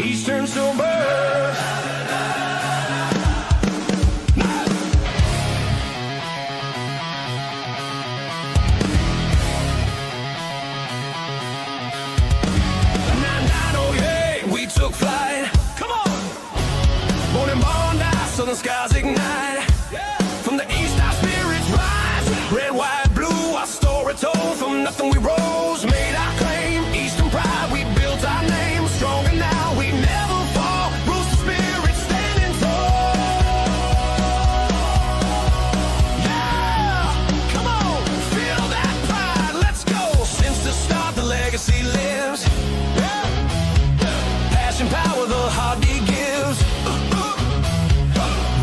Eastern suburbs. We took flight. Come on. Born in Bondi, southern skies ignite. From the east, our spirits rise. Red, white, blue, our story told. From nothing we rose, made our claim. Eastern pride, we built our name. Stronger now, we never fall. Rooster spirit standing tall. Yeah, come on, feel that pride. Let's go. Since the start, the legacy lives. Passion, power, the heartbeat gives.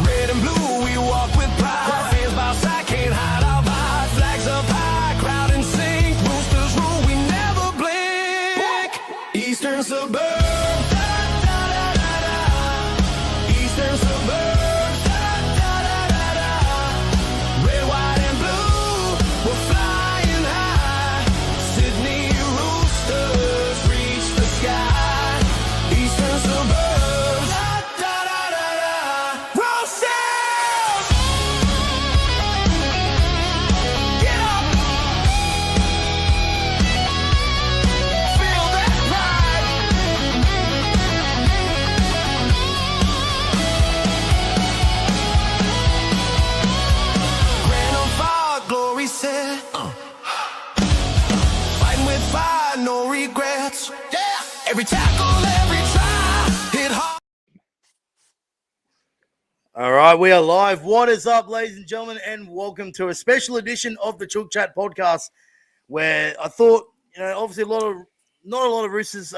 Red and blue, we walk with pride. Fears by side, can't hide our vibe. Flags up high, crowd in sync. Roosters rule, we never blink. Eastern suburbs. Eastern suburbs. Red, white, and blue, we're flying high. Sydney Roosters reach the sky. Eastern suburbs. Roosters! Get up! Feel that pride! Grand on fire, glory set. Fighting with fire, no regrets. Yeah! Every tackle, every try, hit hard. All right, we are live. What is up, ladies and gentlemen, and welcome to a special edition of the Chook Chat podcast, where I thought, obviously not a lot of Roosters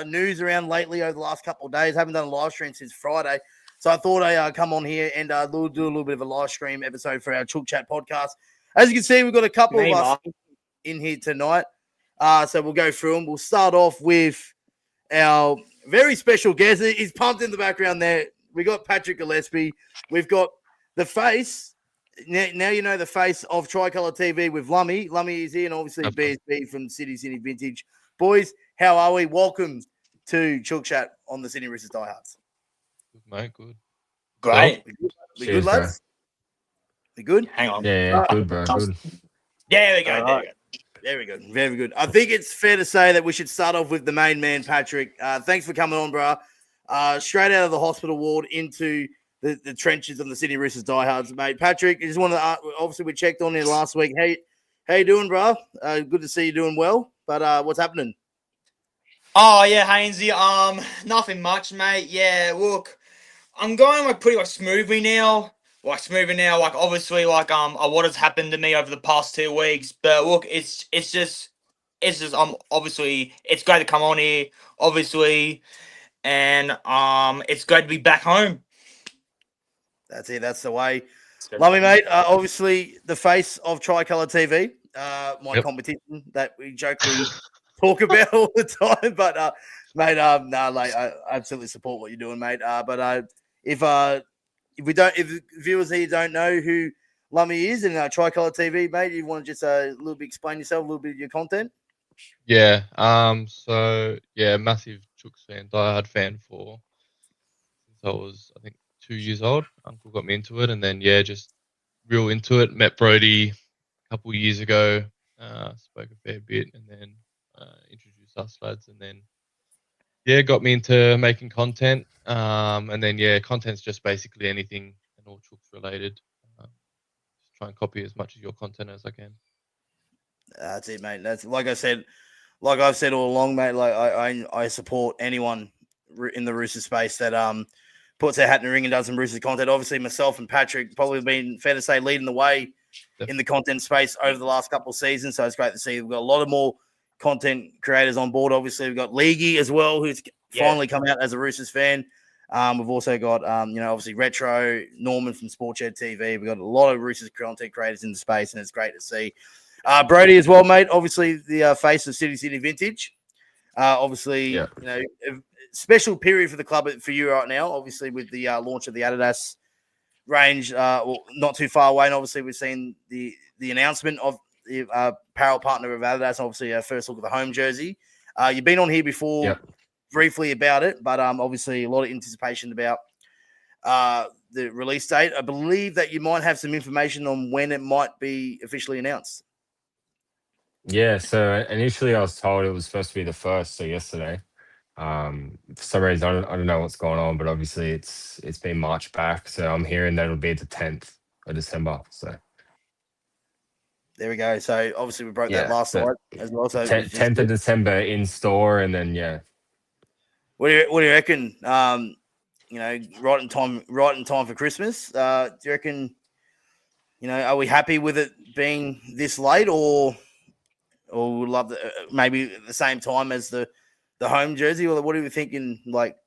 news around lately over the last couple of days. Haven't done a live stream since Friday, so I thought I'd come on here and do a little bit of a live stream episode for our Chook Chat podcast. As you can see, we've got a couple of us in here tonight, so we'll go through them. We'll start off with our very special guest. He's pumped in the background there. We got Patrick Gillespie. We've got the face. Now you know the face of Tricolour TV with Lummy. Lummy is here, and obviously BSB from City Vintage. Boys, how are we? Welcome to Chook Chat on the Sydney Roosters Diehards. Good, mate. Good. Great. We good, lads? We good? Hang on. Yeah, good, bro. Good. Yeah, there we go. All There right. we go. Very good. Very good. I think it's fair to say that we should start off with the main man, Patrick. Thanks for coming on, bro. Straight out of the hospital ward into the trenches of the Sydney Roosters Diehards, mate. Patrick, I just wanted to, obviously we checked on you last week. How you doing, bro? Good to see you doing well. But what's happening? Oh yeah, Haynesy. Nothing much, mate. Yeah, look, I'm going pretty much smoothly now. Like obviously, a lot has happened to me over the past 2 weeks. But look, it's just obviously it's great to come on here, obviously, and it's great to be back home. That's it. That's the way. Love me, mate. Obviously, the face of Tricolour TV, my competition that we jokingly talk about all the time. But, mate, I absolutely support what you're doing, mate. But if viewers here don't know who Lummy is and Tricolour TV, mate, you want to just a little bit explain yourself, a little bit of your content? Yeah. Massive Chooks fan, diehard fan since I was, I think, 2 years old. Uncle got me into it, and then just real into it. Met Brody a couple of years ago. Spoke a fair bit, and then introduced us lads, and then got me into making content. And then content's just basically anything and all Chooks related. Just try and copy as much of your content as I can. That's it, mate. That's like I've said all along, mate. Like I support anyone in the Rooster space that puts their hat in the ring and does some Roosters content. Obviously, myself and Patrick probably been, fair to say, leading the way in the content space over the last couple of seasons. So it's great to see we've got a lot of more content creators on board. Obviously, we've got Leaguey as well, who's finally come out as a Roosters fan. We've also got, obviously Retro, Norman from Sportshed TV. We've got a lot of Roosters content creators in the space, and it's great to see. Brody as well, mate. Obviously, the face of City Vintage. Obviously, special period for the club for you right now, obviously, with the launch of the Adidas range, not too far away. And obviously, we've seen the announcement of the apparel partner of Adidas. Obviously, our first look at the home jersey. You've been on here before briefly about it, but obviously a lot of anticipation about the release date. I believe that you might have some information on when it might be officially announced. Yeah, so initially I was told it was supposed to be the first, so yesterday. For some reason I don't know what's going on, but obviously it's been marched back. So I'm hearing that it'll be the 10th of December. So There we go. So obviously we broke that yeah, last but night as well. So it's just 10th of December in store, and then yeah. what do you reckon? Right in time for Christmas. Do you reckon? Are we happy with it being this late, or would love maybe at the same time as the home jersey, or what are we thinking? Like,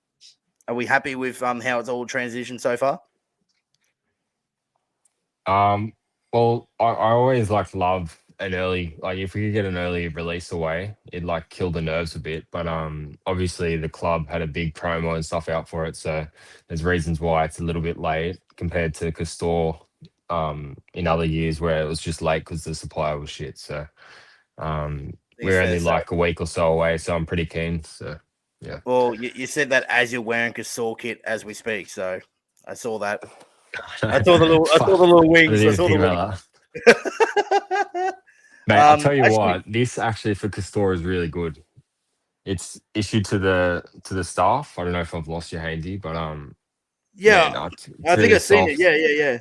are we happy with how it's all transitioned so far? Well, I always love an early, if we could get an early release away, it'd kill the nerves a bit. But obviously the club had a big promo and stuff out for it, so there's reasons why it's a little bit late compared to Castor in other years where it was just late because the supplier was shit. So we're only a week or so away, so I'm pretty keen. So yeah. Well, you said that as you're wearing Castor kit as we speak, so I saw that. I saw the little wings. I saw the wings. Mate, I'll tell you what. This actually for Castor is really good. It's issued to the staff. I don't know if I've lost you, Haynesy, but yeah, no, I think I've seen it. Yeah.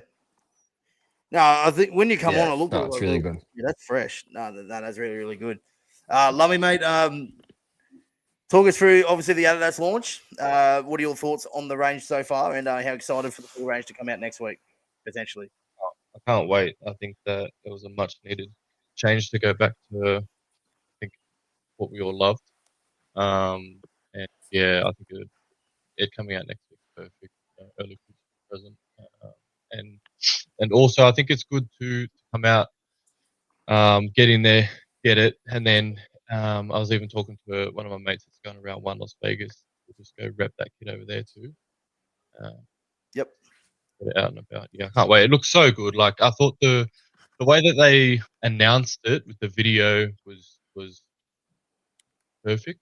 No, I think when you come on, I look at it. It's really good. Yeah, that's fresh. No, that's really, really good. Lummy, mate. Talk us through obviously the Adidas launch. What are your thoughts on the range so far, and how excited for the full range to come out next week, potentially? I can't wait. I think that it was a much needed change to go back to, I think, what we all loved. And yeah, I think it coming out next week, perfect, early Christmas present. And also I think it's good to come out, get in there, get it, and then I was even talking to one of my mates that's going around One Las Vegas. We'll just go rep that kid over there too. Yep. Get it out and about. Yeah, I can't wait. It looks so good. I thought the way that they announced it with the video was perfect.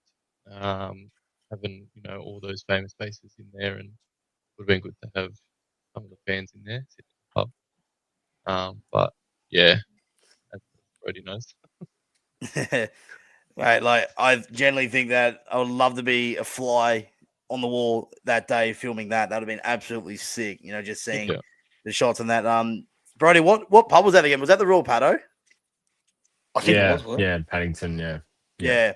Having all those famous faces in there, and would have been good to have some of the fans in there sitting in the pub. But yeah, as Brody knows. Right, I generally think that I would love to be a fly on the wall that day filming that. That would have been absolutely sick. Just seeing the shots on that. Brody, what pub was that again? Was that the Royal Paddo? I think it was. Yeah, Paddington. Yeah.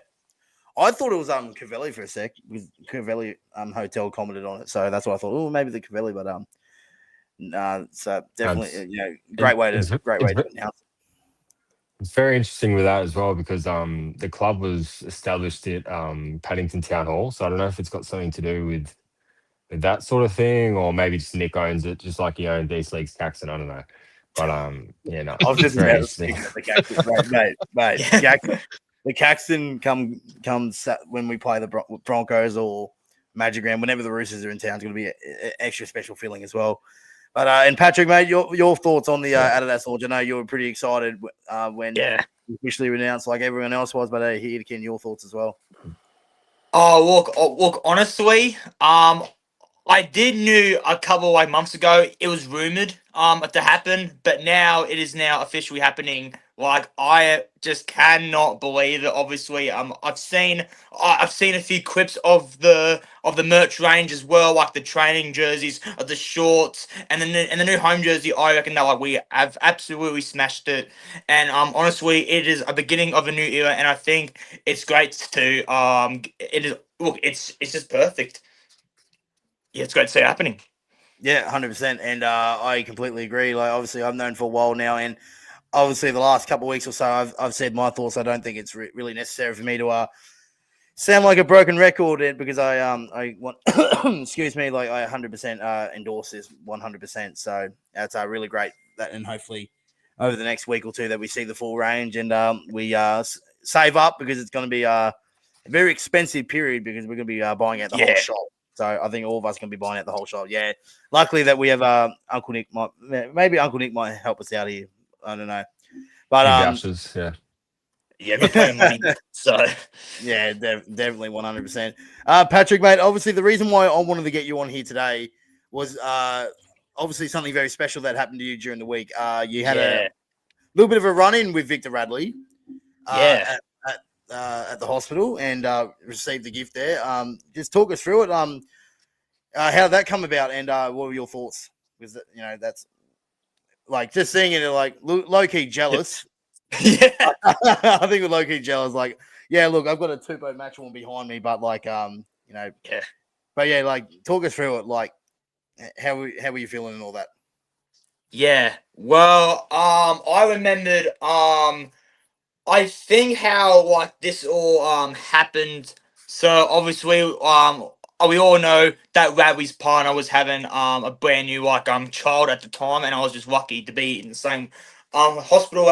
I thought it was Cavelli for a sec. With Cavelli Hotel commented on it, so that's why I thought, oh, maybe the Cavelli, but so definitely, great way to announce it. It's very interesting with that as well because the club was established at Paddington Town Hall, so I don't know if it's got something to do with that sort of thing, or maybe just Nick owns it, just like he owned East Leagues Caxton. I don't know, but no, I was just very about to speak of the Caxton, mate. The Caxton comes when we play the Broncos or Magic Round. Whenever the Roosters are in town, it's going to be an extra special feeling as well. But and Patrick, mate, your thoughts on the Adidas launch? I know you were pretty excited when officially announced, like everyone else was. But here, Ken, your thoughts as well. Oh, look. Honestly, I did knew a couple months ago it was rumored to happen, but now it is now officially happening. I just cannot believe it. Obviously, I've seen a few clips of the merch range as well, like the training jerseys, the shorts, and the new home jersey. I reckon that we have absolutely smashed it. And honestly, it is a beginning of a new era, and I think it's great to it is it's just perfect. Yeah, it's great to see it happening. Yeah, 100%, and I completely agree. Obviously, I've known for a while now, and obviously the last couple of weeks or so, I've said my thoughts. I don't think it's really necessary for me to sound like a broken record, because I want, excuse me, I 100% endorse this 100%. So that's really great. That, and hopefully over the next week or two that we see the full range, and we save up, because it's going to be a very expensive period, because we're going to be buying out the whole shop. So I think all of us can be buying out the whole shop. Yeah. Luckily that we have Uncle Nick. Maybe Uncle Nick might help us out here. I don't know. But Yeah, got plenty of money. So Yeah, definitely 100%. Patrick, mate, obviously the reason why I wanted to get you on here today was obviously something very special that happened to you during the week. You had a yeah, little bit of a run-in with Victor Radley yeah. at the hospital and received the gift there. Just talk us through it. How did that come about, and what were your thoughts? Was that, that's like just seeing it like low key jealous. Yeah. I think we're low key jealous. Like, yeah, look, I've got a 2-boat match one behind me, but like, Yeah. but yeah, like, talk us through it. Like, how were you feeling and all that? Yeah. Well, I remembered I think how like this all happened. So obviously we all know that Radley's partner was having a brand new like child at the time, and I was just lucky to be in the same hospital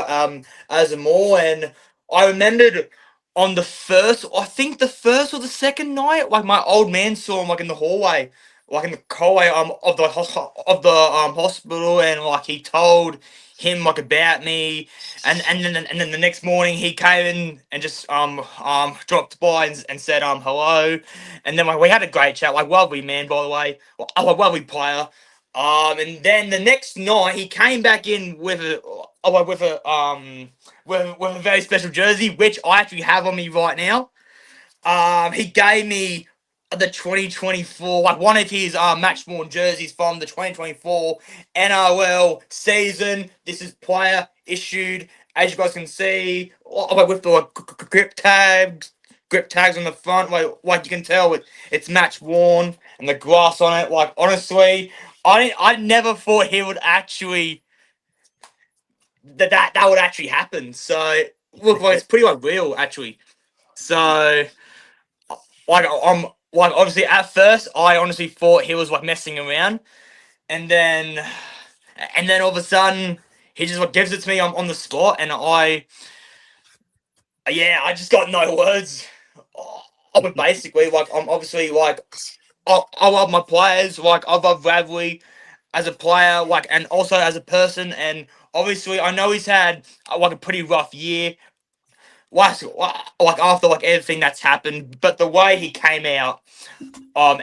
as them all. And I remembered on the first, I think the first or the second night, like my old man saw him like in the hallway, like in the hallway of the hospital, and like he told him like about me, and then the next morning he came in and just dropped by and said hello, and then like we had a great chat, like lovely man, by the way, lovely player. And then the next night he came back in with with a very special jersey, which I actually have on me right now. He gave me the 2024, like one of his match worn jerseys from the 2024 NRL season. This is player issued, as you guys can see, like with the like, grip tags on the front, like you can tell it's match worn and the grass on it. Like honestly, I never thought he would actually that would actually happen. So look, like it's pretty like real actually. So like like obviously at first I honestly thought he was like messing around, and then all of a sudden he just like gives it to me on the spot, and I just got no words. But basically like I'm obviously like I love my players, like I love Radley as a player, like and also as a person, and obviously I know he's had like a pretty rough year. Like after like everything that's happened, but the way he came out, um,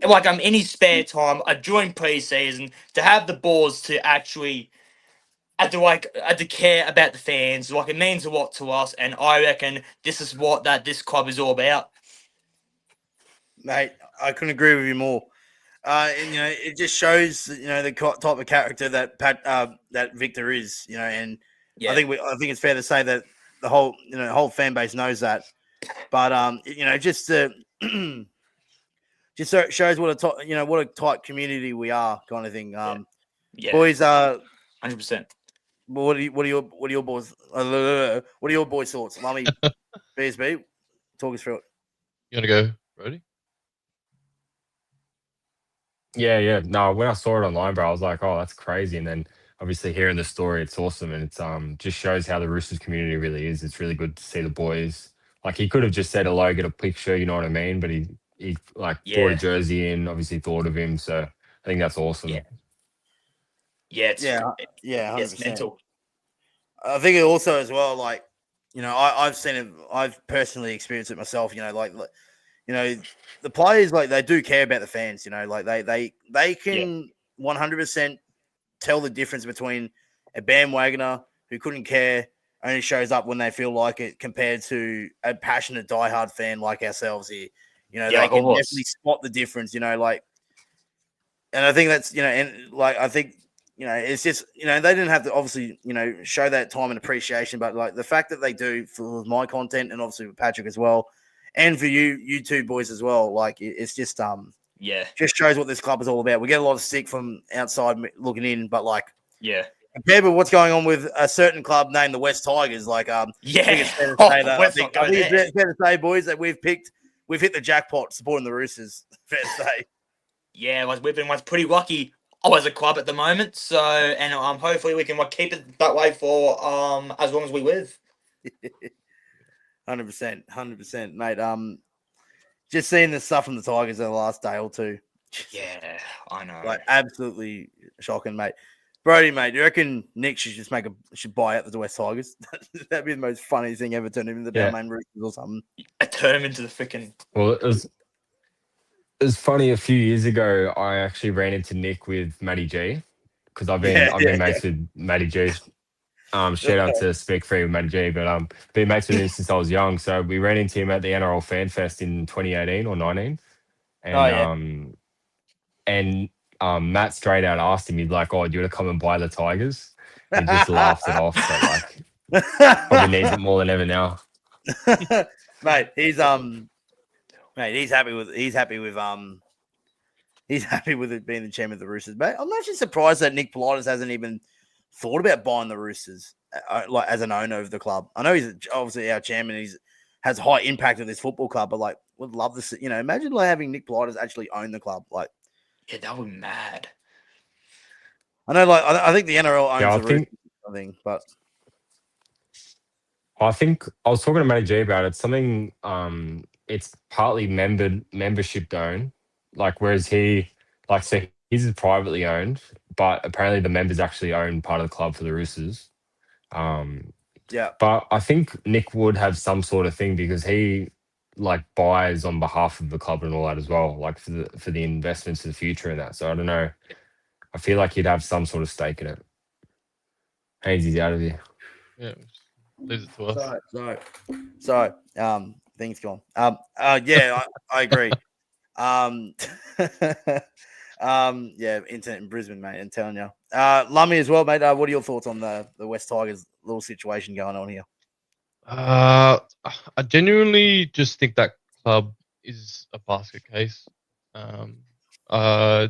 like in his spare time, during preseason, to have the balls to actually to care about the fans, like it means a lot to us, and I reckon this is what this club is all about. Mate, I couldn't agree with you more. And it just shows the type of character that that Victor is. And Yeah, I think it's fair to say that the whole fan base knows that. But just just so it shows what what a tight community we are, kind of thing. yeah, Boys, 100%. what are your boys? What are your boys' thoughts? Lummy, BSB, talk us through it. You want to go, Brody? Yeah, yeah. No, when I saw it online, bro, I was like, oh, that's crazy. And then obviously hearing the story, it's awesome. And it's just shows how the Roosters community really is. It's really good to see the boys. Like he could have just said hello, get a picture, you know what I mean? But he like brought a Yeah, jersey in, obviously thought of him. So I think that's yeah, awesome. yeah. Yeah, 100%. It's mental. I think it also as well, like, I've seen it, I've personally experienced it myself, the players, like, they do care about the fans, like they Yeah, can 100% tell the difference between a bandwagoner who couldn't care, only shows up when they feel like it, compared to a passionate diehard fan like ourselves here. yeah, They like can almost. definitely spot the difference, like, and I think that's, and like, I think, it's just, they didn't have to obviously, show that time and appreciation, but like the fact that they do for my content and obviously with Patrick as well, and for you two boys as well, like it's Yeah, just shows what this club is all about. We get a lot of stick from outside looking in, but like yeah, compared with what's going on with a certain club named the West Tigers, like I think yeah. it's fair to Oh, say that let's not go there. it's fair to say, boys, that we've hit the jackpot supporting the Roosters. Fair to say. Yeah, like we've been pretty lucky as a club at the moment. So, and hopefully we can keep it that way for as long as we live. 100%, mate. Just seeing the stuff from the Tigers in the last day or two, Yeah, I know. like absolutely shocking, mate. Brody, mate, do you reckon Nick should just should buy out the West Tigers? That'd be the most funniest thing ever. Turn him into the Balmain Roosters or something. I turn him into the freaking. Well, it was funny. A few years ago, I actually ran into Nick with Matty G because I've been mates with Matty G. Shout out to Speak Free with Matty G, but been mates with him since I was young. So we ran into him at the NRL Fan Fest in 2018 or 19, and Matt straight out asked him, he'd like, "Oh, do you want to come and buy the Tigers?" He just laughed it off, but like probably needs it more than ever now. Mate, he's happy with it being the chairman of the Roosters. Mate, I'm actually surprised that Nick Politis hasn't even thought about buying the Roosters, like as an owner of the club. I know he's obviously our chairman. He's has high impact of this football club, but like would love to see, imagine like having Nick Politis actually own the club. Like, Yeah, that would be mad. I know, like I think the NRL owns Yeah, the Roosters, I think, but I think I was talking to Matty G about it. Something it's partly membership owned, like whereas so his is privately owned, but apparently the members actually own part of the club for the Roosters. yeah. But I think Nick would have some sort of thing because he like buys on behalf of the club and all that as well, like for the investments in the future and that. So I don't know. I feel like he'd have some sort of stake in it. Haynesy's out of here. Yeah, leaves it to us. So, things gone. Yeah, I agree. Yeah, internet in Brisbane, mate. I'm telling you. Lummy as well, mate. What are your thoughts on the West Tigers little situation going on here? I genuinely just think that club is a basket case. I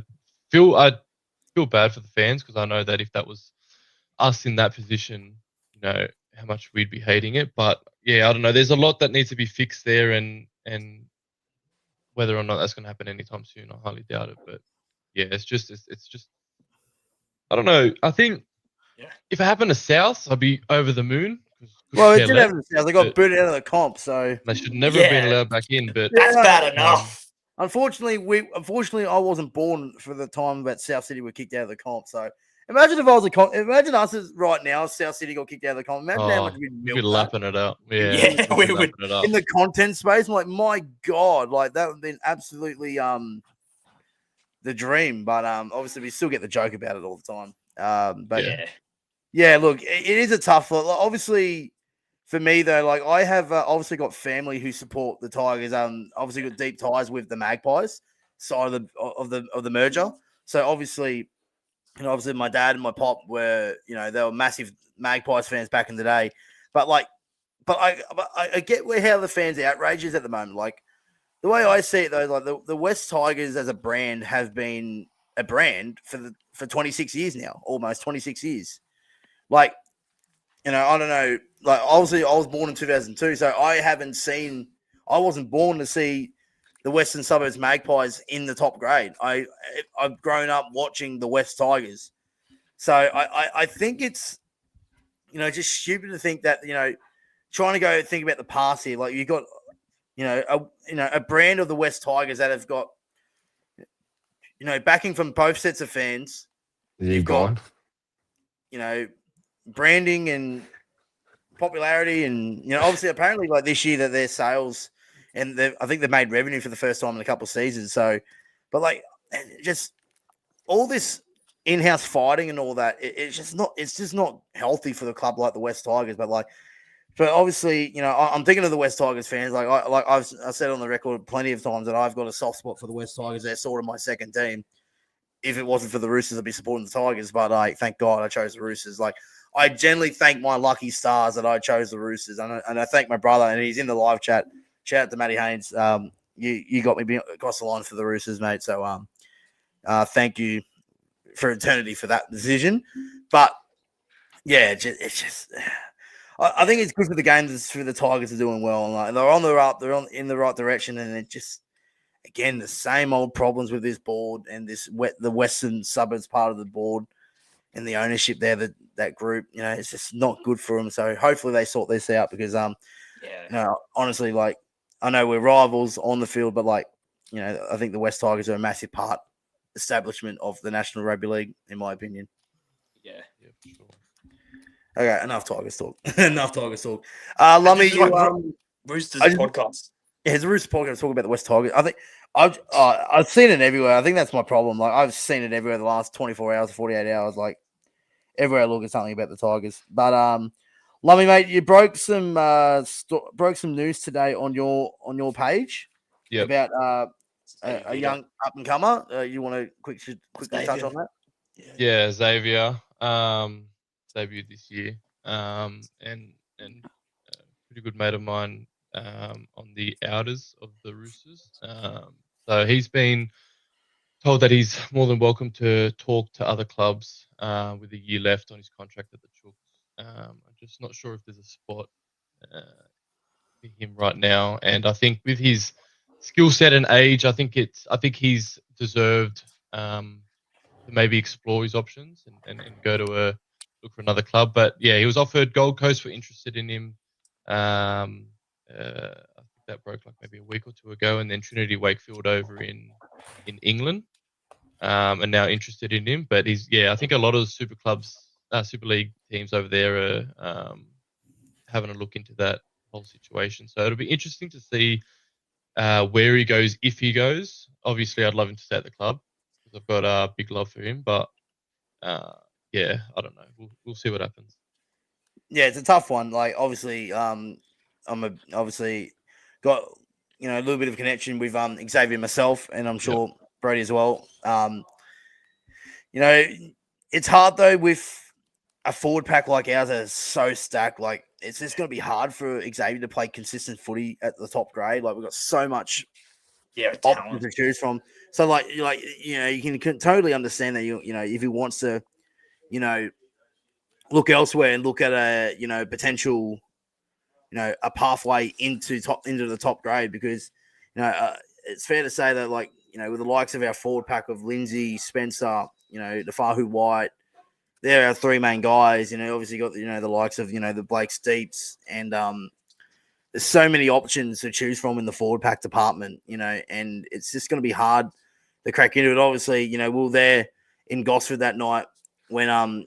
feel bad for the fans because I know that if that was us in that position, how much we'd be hating it. But yeah, I don't know. There's a lot that needs to be fixed there, and whether or not that's going to happen anytime soon, I highly doubt it. But yeah, it's just I don't know. I think if it happened to South, I'd be over the moon. Well, it did happen to South. They got booted out of the comp, so they should never have been allowed back in. But that's bad enough. Unfortunately, I wasn't born for the time that South City were kicked out of the comp. So imagine if I was imagine us right now, if South City got kicked out of the comp. Imagine how much we'd be lapping it up. Yeah, we would it up. In the content space. I'm like, my God, like that would have been absolutely the dream. But obviously we still get the joke about it all the time. But yeah, look, it is a tough one. Like, obviously. For me, though, like I have obviously got family who support the Tigers. Obviously got deep ties with the Magpies side of the merger. So obviously, obviously my dad and my pop were, they were massive Magpies fans back in the day. But I get how the fans' outrage is at the moment. Like the way I see it, though, like the West Tigers as a brand have been a brand for 26 years now, almost 26 years. Like. I don't know. Like, obviously, I was born in 2002, so I wasn't born to see the Western Suburbs Magpies in the top grade. I've grown up watching the West Tigers, so I think it's just stupid to think that trying to go think about the past here. Like you've got a brand of the West Tigers that have got backing from both sets of fans. You've got branding and popularity, and obviously apparently like this year that their sales and I think they've made revenue for the first time in a couple of seasons. So, but like just all this in-house fighting and all that, it's just not healthy for the club like the West Tigers. But obviously, I'm thinking of the West Tigers fans. Like I've said on the record plenty of times that I've got a soft spot for the West Tigers. They're sort of my second team. If it wasn't for the Roosters, I'd be supporting the Tigers. But thank God I chose the Roosters. Like. I generally thank my lucky stars that I chose the Roosters, and I thank my brother, and he's in the live chat. Shout out to Matty Haynes. You got me across the line for the Roosters, mate. So thank you for eternity for that decision. But yeah, it's just I think it's good for the game for the Tigers are doing well, and like they're in the right direction, and it just again the same old problems with this board and the Western Suburbs part of the board. And the ownership there, that group, it's just not good for them. So hopefully they sort this out because, honestly, like I know we're rivals on the field, but I think the West Tigers are a massive establishment of the National Rugby League, in my opinion. Yeah. Yeah, for sure. Okay, enough Tigers talk. Enough Tigers talk. Lummy, This is you like Roosters I just- podcast. It's a Rooster podcast talk about the West Tigers. I think I've seen it everywhere. I think that's my problem. Like I've seen it everywhere the last 24 hours, 48 hours. Like everywhere I look at something about the Tigers. But Lummy, mate, you broke some news today on your page Yep. about a young up and comer. You want to quickly touch on that? Yeah, Xavier. Debuted this year. And pretty good mate of mine on the outers of the Roosters. So he's been told that he's more than welcome to talk to other clubs with a year left on his contract at the Chooks. I'm just not sure if there's a spot for him right now. And I think with his skill set and age, I think he's deserved to maybe explore his options and go to look for another club. But yeah, he was offered. Gold Coast were interested in him. I think that broke like maybe a week or two ago, and then Trinity Wakefield over in England, are now interested in him. But I think a lot of the super clubs, Super League teams over there are having a look into that whole situation. So it'll be interesting to see where he goes if he goes. Obviously, I'd love him to stay at the club because I've got a big love for him. But I don't know. We'll see what happens. Yeah, it's a tough one. Like obviously, obviously got a little bit of connection with Xavier myself, and I'm sure Brody as well. It's hard though with a forward pack like ours that is so stacked. Like it's just going to be hard for Xavier to play consistent footy at the top grade. Like we've got so much options to choose from. So you can totally understand that if he wants to, look elsewhere and look at a potential, a pathway into the top grade, because it's fair to say that with the likes of our forward pack of Lindsay, Spencer, the Fahu White, they're our three main guys. Obviously got the likes of the Blake Steeps, and there's so many options to choose from in the forward pack department. And it's just going to be hard to crack into it. Obviously, we were there in Gosford that night when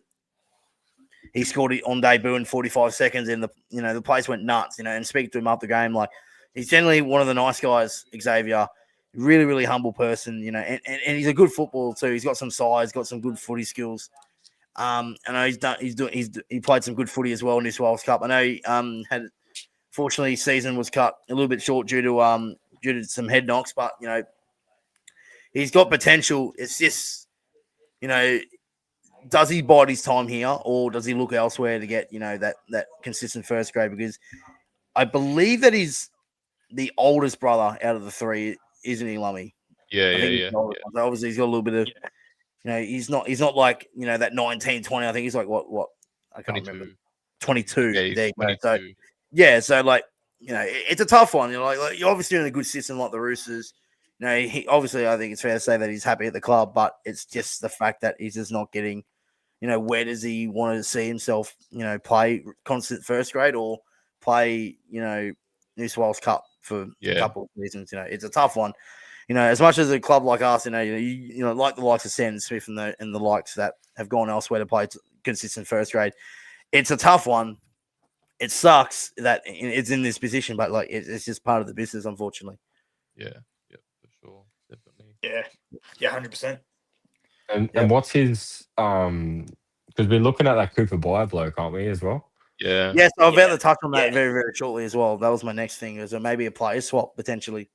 he scored it on debut in 45 seconds, and the place went nuts. And speaking to him after the game, like he's generally one of the nice guys, Xavier. Really, really humble person, and he's a good footballer too. He's got some size, got some good footy skills. I know he played some good footy as well in this World Cup. I know he fortunately his season was cut a little bit short due to some head knocks, but he's got potential. It's just does he bide his time here, or does he look elsewhere to get that consistent first grade? Because I believe that he's the oldest brother out of the three, isn't he, Lummy? Yeah. So obviously he's got a little bit of he's not like that 19, 20. I think he's like what I can't 22. remember. 22. Yeah, There you go. 22. So it's a tough one. Like you're obviously in a good system like the Roosters. He obviously, I think it's fair to say that he's happy at the club, but it's just the fact that he's just not getting. Where does he want to see himself? Play constant first grade or play New South Wales Cup for a couple of seasons. It's a tough one. As much as a club like us, like the likes of Sam Smith and the likes that have gone elsewhere to play consistent first grade, it's a tough one. It sucks that it's in this position, but it's just part of the business, unfortunately. Yeah, for sure, definitely. Yeah, 100%. And what's his because we're looking at that Cooper Buyer bloke, aren't we, as well? Yeah. Yes, I'm about to touch on that very, very shortly as well. That was my next thing. Is maybe a player swap potentially.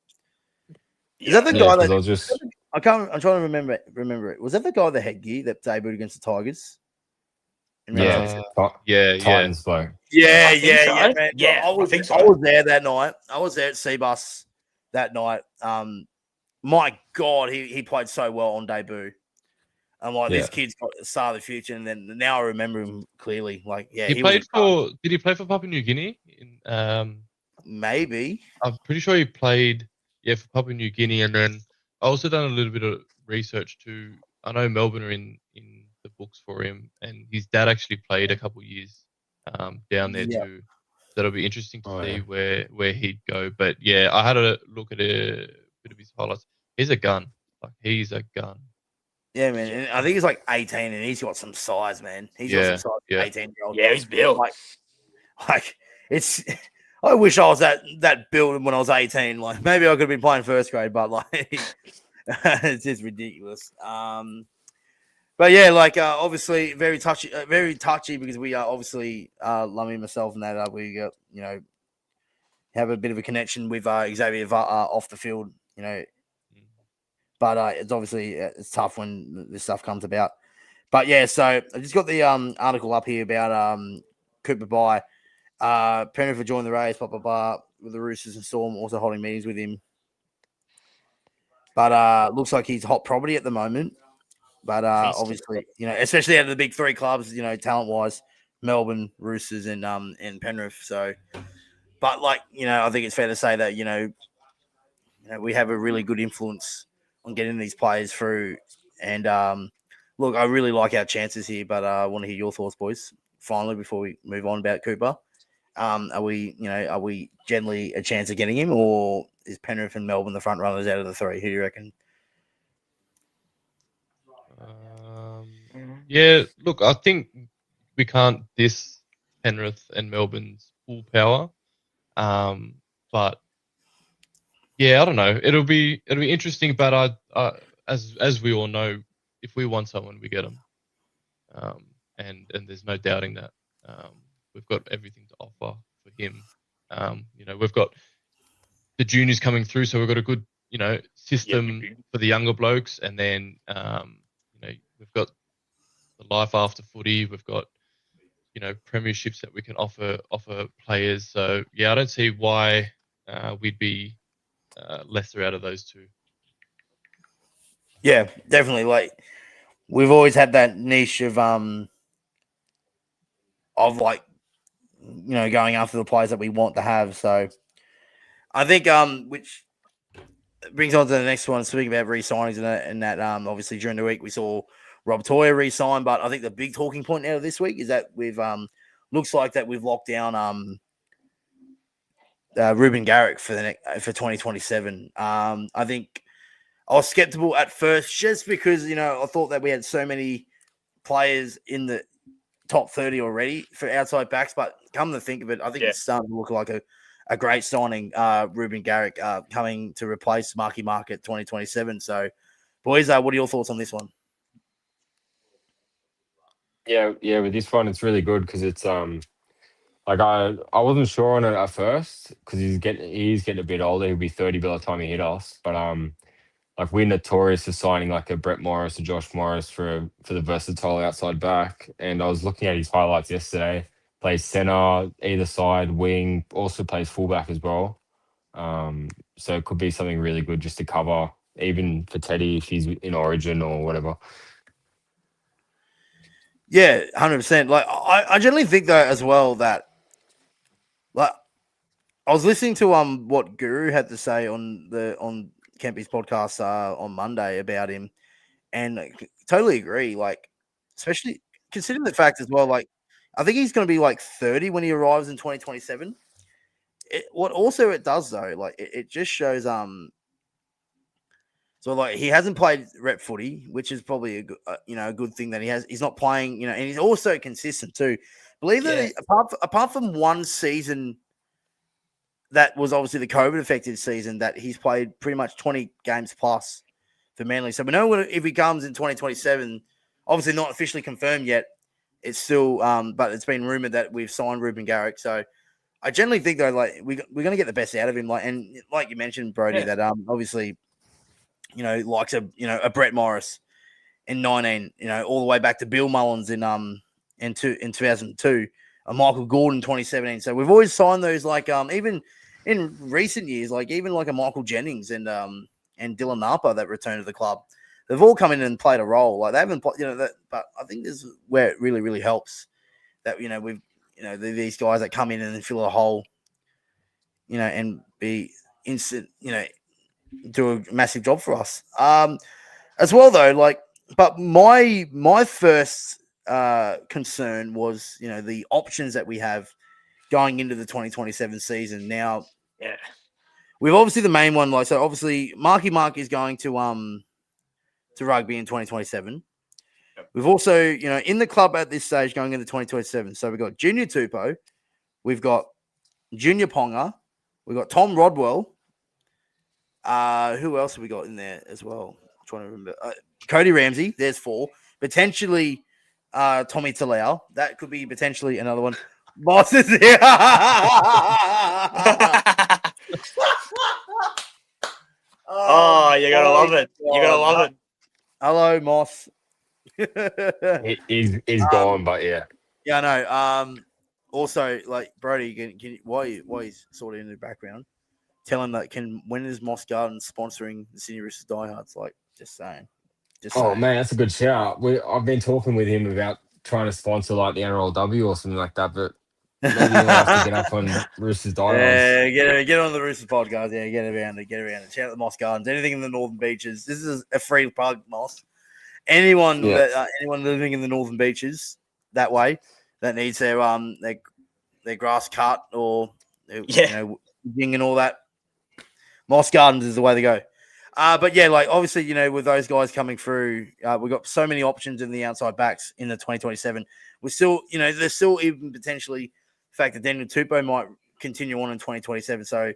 Is that the guy that I'm trying to remember it. Was that the guy with the headgear that debuted against the Tigers? Titans bloke. Yeah, man. Yeah, I was there that night. I was there at Seabus that night. My God, he played so well on debut. I'm like, this kid's got the star of the future, and then now I remember him clearly. Like, he played for. Did he play for Papua New Guinea? Maybe. I'm pretty sure he played. Yeah, for Papua New Guinea, and then I also done a little bit of research too. I know Melbourne are in the books for him, and his dad actually played a couple of years down there too. So it'll be interesting to see where he'd go. But yeah, I had a look at a bit of his highlights. He's a gun. Like he's a gun. Yeah, man. And I think he's like 18 and he's got some size, man. He's got some size. Yeah. 18-year-old. Yeah, he's built. Like it's. I wish I was that build when I was 18. Like maybe I could have been playing first grade, but like it's just ridiculous. But yeah, like obviously very touchy because we are obviously Lummy, myself, and that we got have a bit of a connection with Xavier off the field, But it's obviously it's tough when this stuff comes about. But yeah, so I just got the article up here about Cooper Bye. Penrith for joining the race, blah blah blah, with the Roosters and Storm also holding meetings with him. But looks like he's hot property at the moment. But obviously, especially out of the big three clubs, talent wise, Melbourne, Roosters, and Penrith. So, but like I think it's fair to say that we have a really good influence on getting these players through. And look, I really like our chances here, but I want to hear your thoughts, boys. Finally, before we move on about Cooper. Are we generally a chance of getting him, or is Penrith and Melbourne the front runners out of the three? Who do you reckon? Yeah, look, I think we can't diss Penrith and Melbourne's full power, but yeah, I don't know. It'll be interesting, but as we all know, if we want someone, we get them, and there's no doubting that. We've got everything to offer for him. We've got the juniors coming through, so we've got a good, system for the younger blokes, and then, we've got the life after footy. We've got, premierships that we can offer players. So yeah, I don't see why we'd be lesser out of those two. Yeah, definitely. Like we've always had that niche of like going after the players that we want to have. So I think which brings on to the next one. Speaking about re-signings and that obviously during the week we saw Rob Toyer re-sign, but I think the big talking point out of this week is that we've looks like that we've locked down Ruben Garrick for 2027. I think I was skeptical at first just because I thought that we had so many players in the top 30 already for outside backs, but come to think of it, I think it's starting to look like a great signing, Ruben Garrick coming to replace Marky Mark at 2027. So, boys, what are your thoughts on this one? Yeah, with this one, it's really good because it's like I wasn't sure on it at first because he's getting a bit older. He'll be 30 by the time he hit us, but like we're notorious for signing like a Brett Morris or Josh Morris for the versatile outside back. And I was looking at his highlights yesterday. Plays center, either side, wing, also plays fullback as well. So it could be something really good just to cover, even for Teddy if he's in Origin or whatever. Yeah, 100%. Like I generally think though as well that like I was listening to what Guru had to say on Kempy's podcast on Monday about him, and I totally agree. Like, especially considering the fact as well, like I think he's going to be like 30 when he arrives in 2027. What also it does though, like it just shows so like he hasn't played rep footy, which is probably a good thing that he has. He's not playing, and he's also consistent too. Believe that apart from one season that was obviously the COVID affected season, that he's played pretty much 20 games plus for Manly. So we know if he comes in 2027, obviously not officially confirmed yet. It's still, but it's been rumored that we've signed Ruben Garrick. So I generally think though, like we're going to get the best out of him. Like, and like you mentioned, Brody, that obviously, likes a Brett Morris in 19, all the way back to Bill Mullins in 2002, Michael Gordon 2017. So we've always signed those like even in recent years, like even like a Michael Jennings and Dylan Napa that returned to the club. They've all come in and played a role. Like they haven't, but I think this is where it really, really helps that we've these guys that come in and fill a hole, and be instant, do a massive job for us. As well though, like, but my first concern was the options that we have going into the 2027 season. Now, we've obviously the main one, like so. Obviously, Marky Mark is going to to rugby in 2027. We've also, in the club at this stage going into 2027. So we've got Junior Tupou, we've got Junior Ponga, we've got Tom Rodwell. Who else have we got in there as well? I'm trying to remember. Cody Ramsey, there's 4. Potentially Tommy Talau. That could be potentially another one. Moss is here. Oh, you gotta love it. You gotta love it. Hello, Moss. He's gone, but yeah. Yeah, I know. Also, like Brody, can you, while he's sort of in the background, tell him that when is Moss Garden sponsoring the Sydney Roosters diehards? Like, just saying. Oh man, that's a good shout. I've been talking with him about trying to sponsor like the NRLW or something like that, but maybe he'll have to get up on Roosters diehards. Yeah, get on the Roosters pod, guys. Yeah, get around it. Shout out the Moss Gardens. Anything in the Northern Beaches. This is a free plug, Moss. Anyone living in the Northern Beaches that way that needs their grass cut or and all that, Moss Gardens is the way to go. But yeah, like obviously, with those guys coming through, we've got so many options in the outside backs in the 2027. We're still, there's still even potentially the fact that Daniel Tupou might continue on in 2027. So,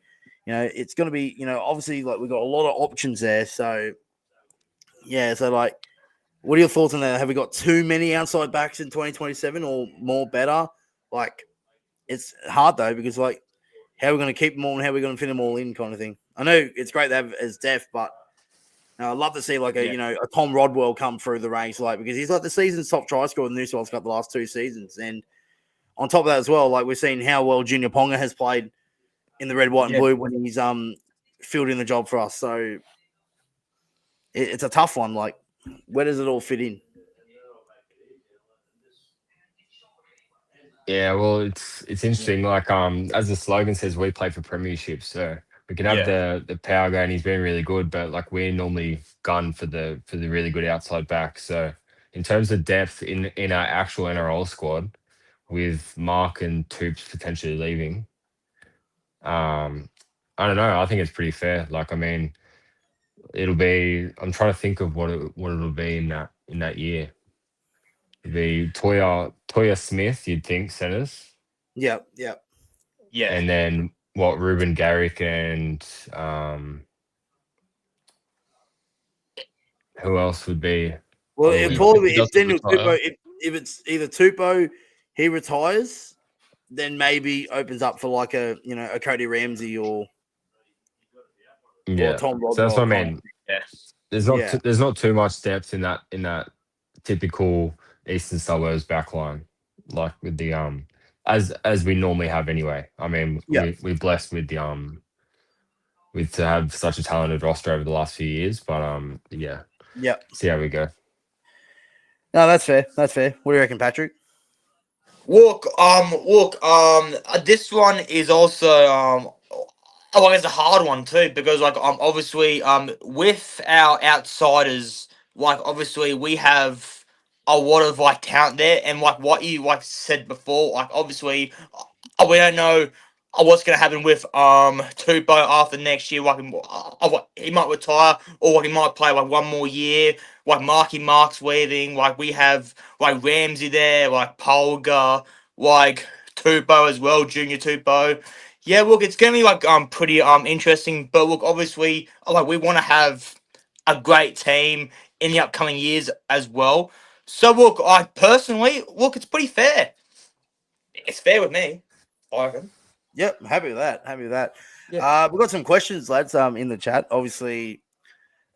it's going to be, obviously, like we've got a lot of options there. So, yeah, so like, what are your thoughts on that? Have we got too many outside backs in 2027 or more better? Like, it's hard though, because like, how are we going to keep them all and how are we going to fit them all in kind of thing? I know it's great to have as depth, but I'd love to see like a Tom Rodwell come through the ranks, like because he's like the season's top try scorer in the New South Wales Cup the last 2 seasons, and on top of that as well, like we're seeing how well Junior Ponga has played in the red, white, and blue when he's filled in the job for us. So it's a tough one. Like, where does it all fit in? Yeah, well, it's interesting. Like as the slogan says, we play for premierships, so we can have the power guy, and he's been really good. But like we normally gun for the really good outside back. So in terms of depth in our actual NRL squad, with Mark and Toops potentially leaving, I don't know. I think it's pretty fair. Like I mean, it'll be. I'm trying to think of what it'll be in that year. It'd be Toya Smith, you'd think, centers. Yeah. And then what, Ruben Garrick and who else would be? Well, it probably if Daniel Tupou, if it's either Tupou, he retires, then maybe opens up for like a Cody Ramsey or Tom Rodwell. So that's what I mean. Yeah. There's not too much depth in that typical Eastern Suburbs backline, like with the as we normally have anyway. I mean, we're blessed with the with to have such a talented roster over the last few years, but see how we go. No, that's fair. What do you reckon, Patrick? Look, this one is also it's a hard one too, because like obviously with our outsiders, like obviously we have a lot of like talent there, and like what you like said before, like obviously we don't know what's gonna happen with Tupou after next year. Like he might retire, or he might play like one more year. Like Mark's leaving. Like we have like Ramsey there, like Polgar, like Tupou as well, Junior Tupou. Yeah, look, it's gonna be like pretty interesting. But look, obviously, like we want to have a great team in the upcoming years as well. So look, I personally it's pretty fair. It's fair with me, I reckon. Yep, happy with that. Yeah. We've got some questions, lads, in the chat. Obviously,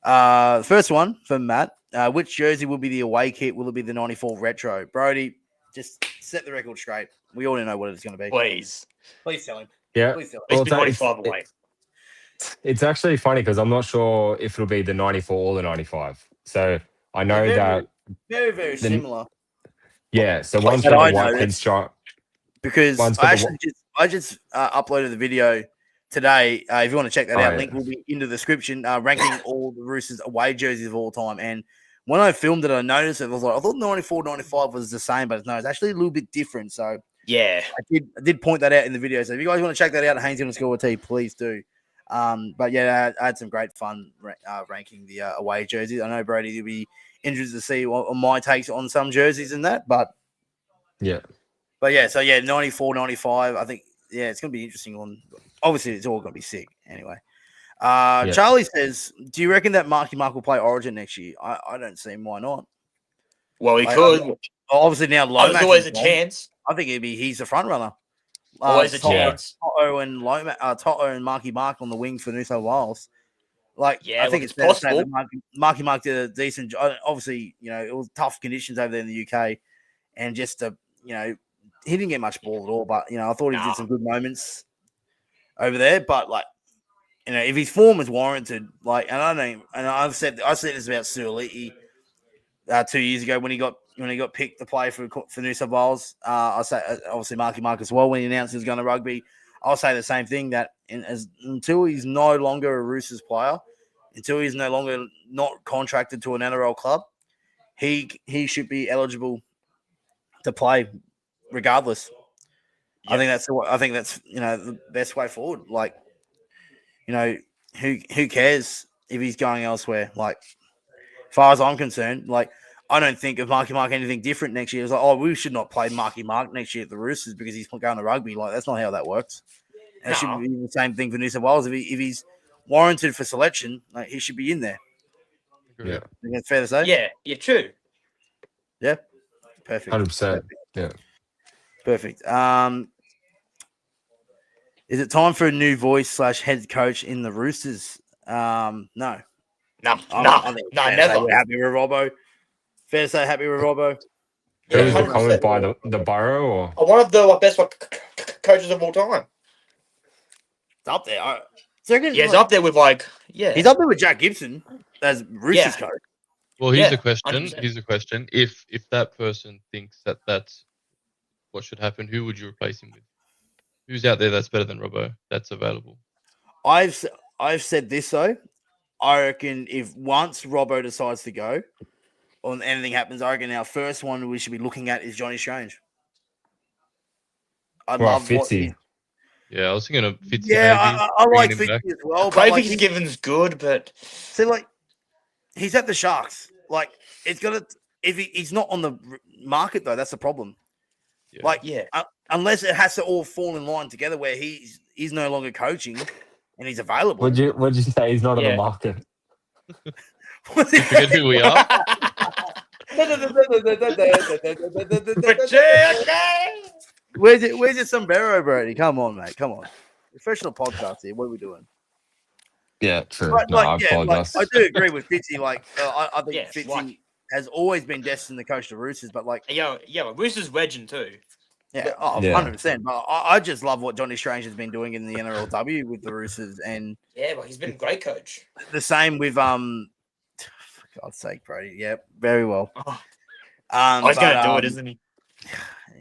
the first one from Matt. Which jersey will be the away kit? Will it be the 94 retro? Brody, just set the record straight. We already know what it's going to be. Please tell him. Yeah. Please tell him. It's been 95 away. It's actually funny because I'm not sure if it'll be the 94 or the 95. So I know that very, very similar. Yeah, so one's got a white pinstripe. Because I just uploaded the video today. If you want to check that out, link will be in the description, ranking all the Roosters away jerseys of all time. And when I filmed it, I noticed it. I was like, I thought 94, 95 was the same, but no, it's actually a little bit different. So yeah, I did point that out in the video. So if you guys want to check that out at Haynesy_T, please do. But yeah, I had some great fun ranking the away jerseys. I know Brody, you'll be interested to see what my takes on some jerseys and that, but Yeah. yeah, so yeah, 94, 95. I think it's gonna be interesting. Obviously, it's all gonna be sick anyway. Charlie says, "Do you reckon that Marky Mark will play Origin next year?" I don't see him. Why not? Well, he could. Obviously now There's Lomax always is a gone. chance. I think he's the front runner. Always a Yeah. chance. Toto and Toto and Marky Mark on the wing for New South Wales. Like, Yeah, I think look, it's it's fair to say possible. that Marky Mark did a decent job. Obviously, it was tough conditions over there in the UK, and just he didn't get much ball at all. But I thought he did some good moments over there. But like, if his form is warranted, like, and I know, and I said this about Suoliti 2 years ago when he got picked to play for New South Wales. I say obviously Marky Mark as well when he announced he was going to rugby. I'll say the same thing, that until he's no longer a Roosters player, until he's no longer not contracted to an NRL club, he should be eligible to play regardless. Yep. I think that's the best way forward. Like, who cares if he's going elsewhere? Like, as far as I'm concerned, like, I don't think of Marky Mark anything different next year. It's like, oh, we should not play Marky Mark next year at the Roosters because he's going to rugby. Like, that's not how that works. And it should be the same thing for New South Wales. If he's warranted for selection, like, he should be in there. Yeah. I think that's fair to say. Yeah, true. Yeah. Perfect. 100%. Yeah. Perfect. Is it time for a new voice / head coach in the Roosters? No. No, I think fair to say never. we're happy with Robbo. Fair to say happy with Robbo. Who Yeah, was the 100%. comment by the Burrow or? One of the best coaches of all time. It's up there. Yeah, he's up there with He's up there with Jack Gibson as Roosters coach. Well, here's Yeah, a question. 100%. Here's a question. If that person thinks that that's what should happen, who would you replace him with? Who's out there that's better than Robbo that's available? I've said this though. I reckon if once Robbo decides to go, or anything happens, I reckon our first one we should be looking at is Johnny Strange. I Well, love what Fitzy. Yeah, I was thinking of Fitzy. Yeah, maybe, I bringing like him Fitzy back. as well. But Craig like, Fitzgibbon's good, but see, like, he's at the Sharks. Like, it's gonna if he's not on the market though, that's the problem. Yeah. Like, yeah. Unless it has to all fall in line together where he's no longer coaching and he's available. Would you say he's not on the market? Forget who we are. Where's your sombrero, Brody? Come on, mate. Come on. Professional podcast here. What are we doing? Yeah, true. But, No, I apologize. I do agree with Fitzy. Like, I think Yeah, Fitzy has always been destined to coach the Roosters, but like, but Roosters legend too. yeah, 100%. But I just love what Johnny Strange has been doing in the NRLW with the Roosters, and Yeah, but he's been a great coach. the same with for God's sake, Brody. Yeah, very well. He's gonna do it, isn't he?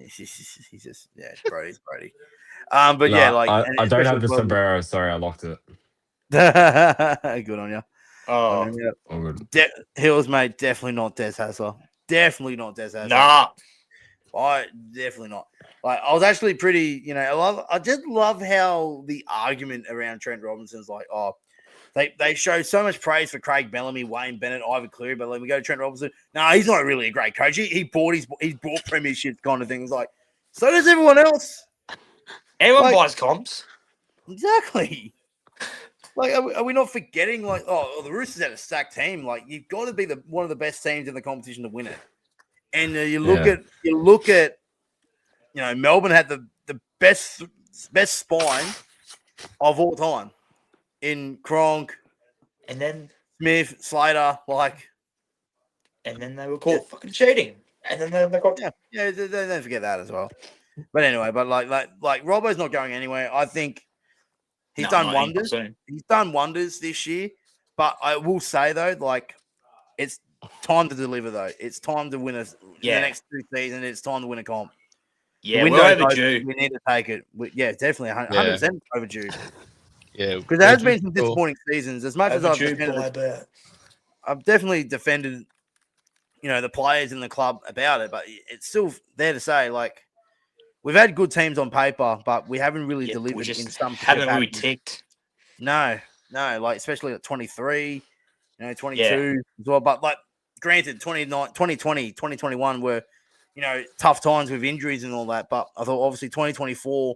He's just Brody's Brody. But No, yeah, like I don't have the sombrero. Sorry, I locked it. Good on you. Oh, All good. Hills, mate, definitely not Des Hasler. Definitely not Des Hasler. nah. I definitely not. Like, I was actually pretty, I just love how the argument around Trent Robinson's like, oh, they show so much praise for Craig Bellamy, Wayne Bennett, Ivan Cleary, but then we go to Trent Robinson. No, he's not really a great coach. He brought premierships kind of thing. It's like, so does everyone else. Everyone buys comps. Exactly. Like, are we not forgetting? Like, the Roosters had a stacked team. Like, you've got to be one of the best teams in the competition to win it. And you look at, Melbourne had the best spine of all time in Cronk, And then Smith, Slater, and then they were caught fucking cheating. And then they got don't forget that as well. But anyway, like Robbo's not going anywhere. I think he's done wonders. He's done wonders this year. But I will say though, like, it's time to deliver though. It's time to win the next 2 seasons. It's time to win a comp. Yeah, we're overdue. We need to take it. Definitely 100% overdue. Yeah, because there has been some disappointing seasons. As much as I've definitely defended, the players in the club about it, but it's still there to say, like, we've had good teams on paper, but we haven't really delivered in some. Haven't really ticked. No, like especially at 23, 22 as well. But like, granted, 2020, 2021 were, tough times with injuries and all that. But I thought obviously 2024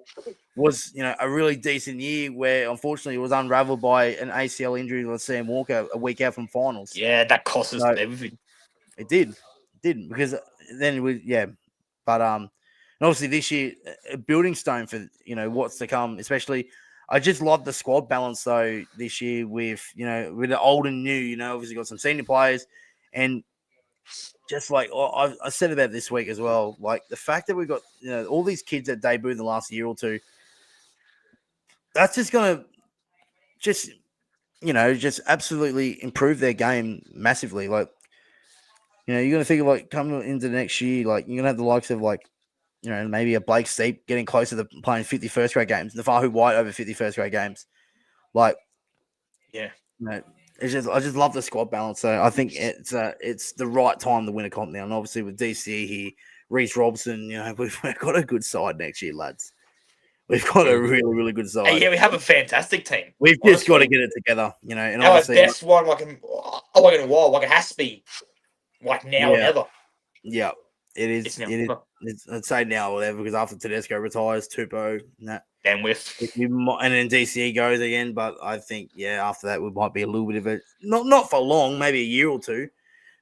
was, a really decent year where unfortunately it was unraveled by an ACL injury with Sam Walker a week out from finals. Yeah, that cost us everything. It did because then but and obviously this year a building stone for what's to come. Especially, I just love the squad balance though this year with with the old and new. Obviously got some senior players, and just like I said about this week as well, like the fact that we've got all these kids that debuted in the last year or two, that's just gonna just just absolutely improve their game massively. Like you're gonna think of like coming into the next year, like you're gonna have the likes of like maybe a Blake Steep getting closer to playing 51st grade games, Nafahu White over 51st grade games. Like, it's just I just love the squad balance. So I think it's the right time to win a comp now. And obviously with DCE here, Reece Robson, we've got a good side next year, lads. We've got a really, really good side. Hey, yeah, we have a fantastic team. We've just got to get it together, and our obviously best one, like in a while, like it has to be, like now or never. Yeah, it is. I'd say now or whatever, because after Tedesco retires, Tupou, then and then DCE goes again. But I think after that we might be a little bit of a not for long, maybe a year or two.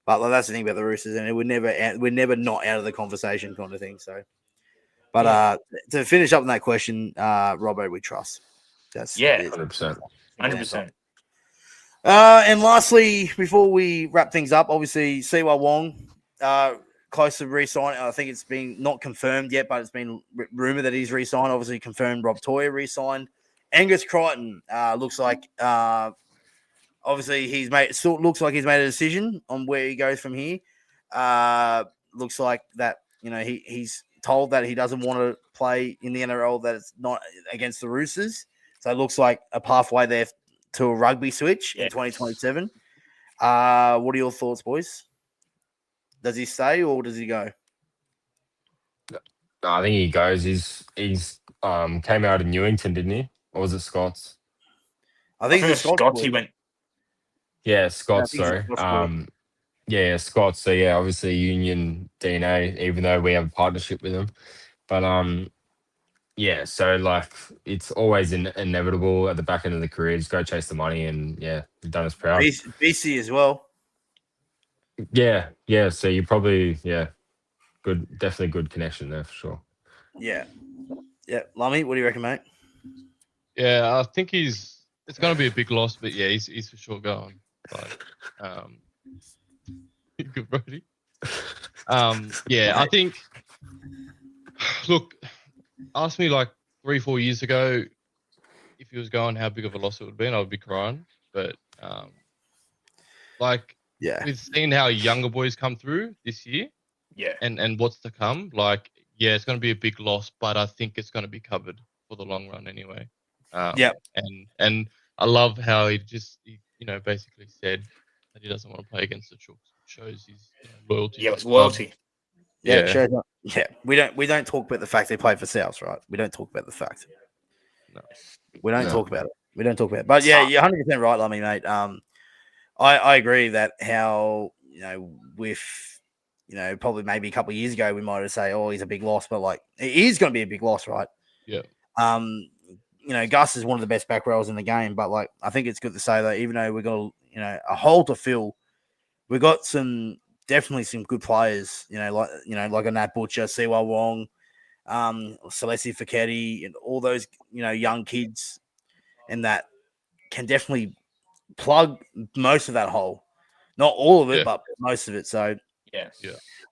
But like, that's the thing about the Roosters, and we're never not out of the conversation kind of thing. So, but to finish up on that question, Robbo, we trust. That's 100%. And lastly, before we wrap things up, obviously Siwa Wong, close to re-signing. I think it's been not confirmed yet, but it's been rumored that he's re-signed. Obviously confirmed Rob Toya re-signed. Angus Crichton looks like obviously looks like he's made a decision on where he goes from here. Looks like that he's told that he doesn't want to play in the NRL, that it's not against the Roosters. So it looks like a pathway there to a rugby switch in 2027. What are your thoughts, boys? Does he stay or does he go? No, I think he goes. He's came out of Newington, didn't he? Or was it Scots? I think it's Scots. He went. Yeah, Scots. Sorry. Scots. So yeah, obviously Union DNA, even though we have a partnership with them. But so like it's always inevitable at the back end of the career. Just go chase the money, and we've done us proud. BC as well. Yeah. So you probably good, definitely good connection there for sure. Yeah. Lummy, what do you reckon, mate? Yeah, I think it's going to be a big loss, but he's for sure going. Like, good, Brody. I think. Look, ask me like 3-4 years ago if he was going, how big of a loss it would be, and I would be crying. But we've seen how younger boys come through this year, and what's to come. Like, it's going to be a big loss, but I think it's going to be covered for the long run anyway. And I love how he basically said that he doesn't want to play against the Chooks. It shows his loyalty. Yeah, it's loyalty. Yeah. We don't talk about the fact they played for South, right? We don't talk about the fact. No. We don't talk about it. We don't talk about it. But you're 100% right, Lummy, mate. I agree that how with probably maybe a couple of years ago we might have said, oh, he's a big loss, but like it is going to be a big loss, right? Yeah. Gus is one of the best back rowers in the game, but like I think it's good to say that even though we've got a hole to fill, we've got definitely some good players. Like a Nat Butcher, Siwa Wong, Celestia Fiketti, and all those young kids, and that can definitely plug most of that hole. Not all of it, but most of it. So I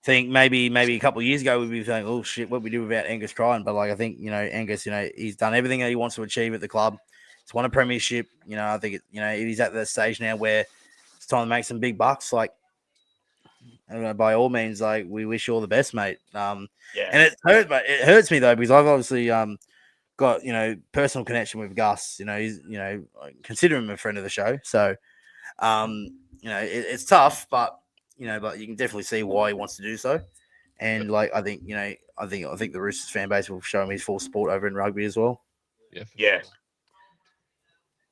think maybe a couple of years ago we'd be saying, oh shit, what we do about Angus Crichton? But like I think Angus, he's done everything that he wants to achieve at the club. He's won a premiership. I think he's at the stage now where it's time to make some big bucks. Like, I don't know, by all means, like we wish you all the best, mate. And it hurts me though, because I've obviously got personal connection with Gus. He's I consider him a friend of the show. So it's tough, but but you can definitely see why he wants to do so. And like I think the Roosters fan base will show him his full support over in rugby as well. Yeah.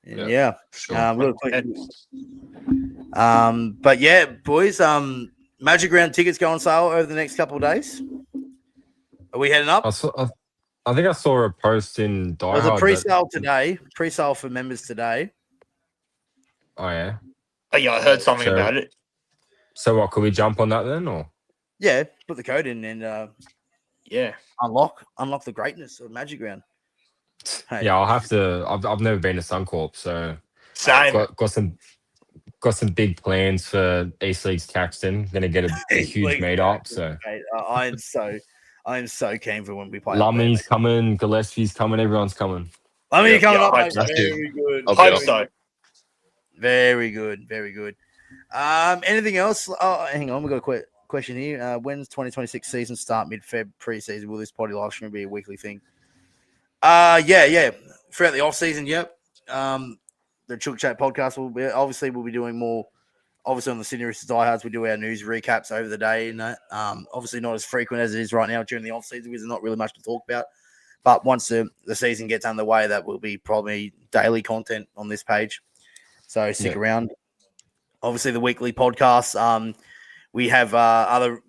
And Yeah, sure. real quick. But yeah, boys, Magic Round tickets go on sale over the next couple of days. Are we heading up? I think I saw a post in Die There's a Hard pre-sale today. Pre-sale for members today. Oh yeah. Oh, yeah, I heard something So- about it. So what? Could we jump on that then, or? Yeah, put the code in and Yeah. unlock the greatness of Magic Round. Hey. Yeah, I'll have to. I've never been to Suncorp, so Same. got some big plans for East Leagues Caxton. Going to get a huge Please, meet-up. So mate, I am so keen for when we play. Lummy's coming, Gillespie's coming, everyone's coming. Lummy Yeah, coming yeah, up, I mate. hope so. Very good. I'll be Hope up. so. Very good. Very good. Anything else? Oh, hang on. We've got a quick question here. When's 2026 season start? Mid-Feb pre-season? Will this potty live stream be a weekly thing? Yeah. Throughout the off season, yep. The Chook Chat podcast we'll be doing more. Obviously on the Sydney Roosters diehards, we do our news recaps over the day, and that. Obviously not as frequent as it is right now during the off season because there's not really much to talk about. But once the season gets underway, that will be probably daily content on this page. So stick around. Obviously, the weekly podcasts. We have other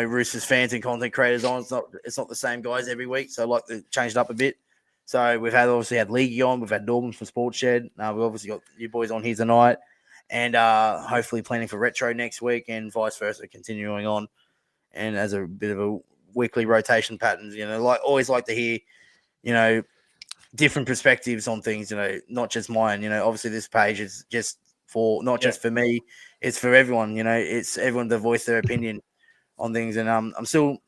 Roosters fans and content creators on. It's not the same guys every week, so I like to change it up a bit. So we've obviously had Leaguey on. We've had Norman from Sports Shed. We've obviously got you boys on here tonight, and hopefully planning for retro next week, and vice versa, continuing on. And as a bit of a weekly rotation patterns, always like to hear, different perspectives on things. Not just mine. Obviously this page is just for not just for me, it's for everyone. It's everyone to voice their opinion on things, and I'm still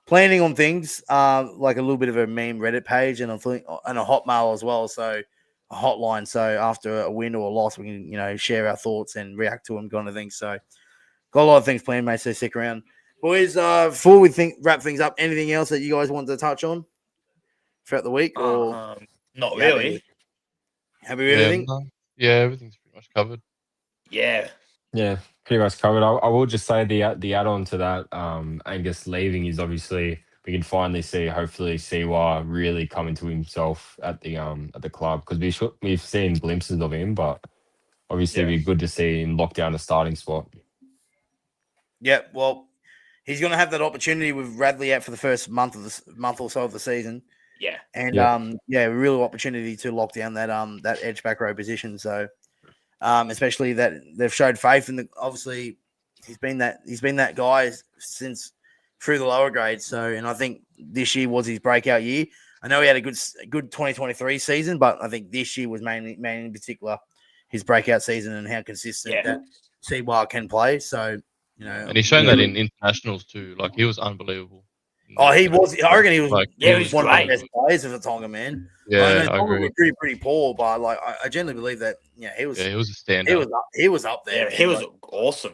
planning on things like a little bit of a meme Reddit page and a Hotmail as well. So a hotline. So after a win or a loss, we can share our thoughts and react to them, kind of thing. So got a lot of things planned, mate. So stick around, boys. Before we wrap things up, anything else that you guys want to touch on throughout the week, or Not really. happy with everything? Yeah, everything's pretty much covered. Yeah. Yeah, pretty much covered. I will just say the add-on to that, Angus leaving is obviously we can finally hopefully see why really coming to himself at the club, because we've seen glimpses of him, but obviously it'd be good to see him lock down a starting spot. Yeah, well, he's going to have that opportunity with Radley out for the first month or so of the season. Yeah. And real opportunity to lock down that edge back row position. So especially that they've showed faith in obviously he's been that guy since through the lower grades. So, and I think this year was his breakout year. I know he had a good 2023 season, but I think this year was mainly in particular his breakout season and how consistent that CY can play. So, and he's shown that in internationals too. Like he was unbelievable. Oh, he was. I reckon he was. He was one great. of the best players of the Tonga, man. Yeah, I Tonga agree. was pretty poor, but I generally believe that. Yeah, he was. Yeah, he was a standout. He was up there. Yeah, he was awesome.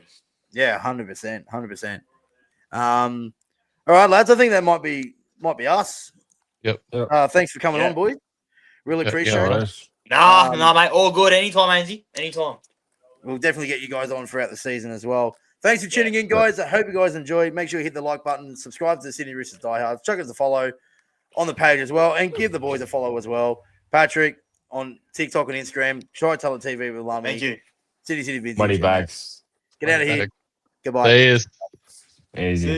Yeah, 100%. All right, lads. I think that might be us. Yep. Thanks for coming on, boys. Really appreciate it. Right. Nah, mate. All good. Anytime, Haynesy. Anytime. We'll definitely get you guys on throughout the season as well. Thanks for tuning in, guys. I hope you guys enjoyed. Make sure you hit the like button, subscribe to the Sydney Roosters Diehards, chuck us a follow on the page as well, and give the boys a follow as well. Patrick on TikTok and Instagram. Try Tell It TV with Lummy. Thank you. City Vids. Money bags. Get out of here. Goodbye. There he is. Easy.